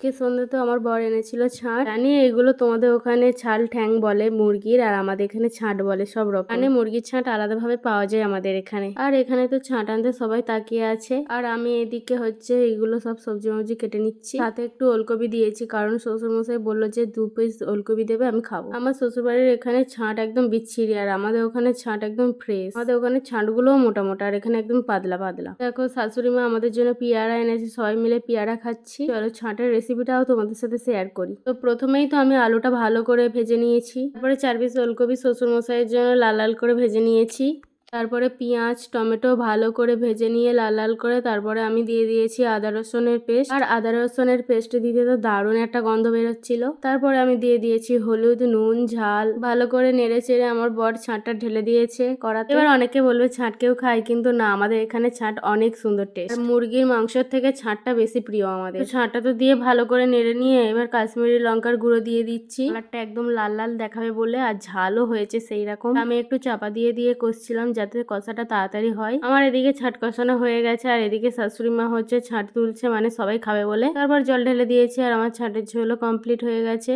আজকে সন্ধ্যে তো আমার বর এনেছিল ছাঁট। জানি এগুলো তোমাদের ওখানে ছাল ঠ্যাং বলে মুরগির, আর আমাদের এখানে ছাঁট বলে সব রকম। মানে মুরগির ছাঁট আলাদাভাবে পাওয়া যায় আমাদের এখানে। আর এখানে তো ছাঁট আনতে সবাই তাকিয়ে আছে, আর আমি এদিকে হচ্ছে এগুলো সব সবজি মবজি কেটে নিচ্ছি। সাথে একটু ওলকপি দিয়েছি, কারণ শ্বশুর মশাই বললো যে 2 পিস ওলকপি দেবে, আমি খাবো। আমার শ্বশুর বাড়ির এখানে ছাঁট একদম বিচ্ছিরি, আর আমাদের ওখানে ছাঁট একদম ফ্রেশ। আমাদের ওখানে ছাঁটগুলোও মোটা মোটা, আর এখানে একদম পাতলা পাতলা। দেখো শাশুড়ি মা আমাদের জন্য পেয়ারা এনেছে, সবাই মিলে পেয়ারা খাচ্ছি। চলো ছাঁটের রেসিপিটাও তোমাদের সাথে শেয়ার করি। তো প্রথমেই তো আমি আলুটা ভালো করে ভেজে নিয়েছি, তারপরে 4 পিস ওলকপি শ্বশুর মশাইয়ের জন্য লাল লাল করে ভেজে নিয়েছি। তারপরে পেঁয়াজ টমেটো ভালো করে ভেজে নিয়ে লাল লাল করে তারপরে আমি দিয়ে দিয়েছি আদা রসুনের পেস্ট। আর আদা রসুনের পেস্ট দিতে তো দারুণ একটা গন্ধ বেরোচ্ছিল। তারপরে আমি দিয়ে দিয়েছি হলুদ নুন ঝাল, ভালো করে নেড়ে চেড়ে আমার বর ছাঁটটা ঢেলে দিয়েছে কড়াতে। এবার অনেকে বলবে ছাঁট কেউ খায়, কিন্তু না, আমাদের এখানে ছাঁট অনেক সুন্দর টেস্ট। মুরগির মাংসের থেকে ছাঁটটা বেশি প্রিয় আমাদের। ছাঁটটা তো দিয়ে ভালো করে নেড়ে নিয়ে এবার কাশ্মীরি লঙ্কার গুঁড়ো দিয়ে দিচ্ছি, কালারটা একদম লাল লাল দেখাবে বলে, আর ঝালও হয়েছে সেই রকম। আমি একটু চাপা দিয়ে দিয়ে কষছিলাম যাতে কষাটা তাড়াতাড়ি হয়। আমার এদিকে ছাঁট কষানো হয়ে গেছে, আর এদিকে শাশুড়ি মা হচ্ছে ছাঁট তুলছে, মানে সবাই খাবে বলে। তারপর জল ঢেলে দিয়েছি, আর আমার ছাঁটের ঝোলও কমপ্লিট হয়ে গেছে।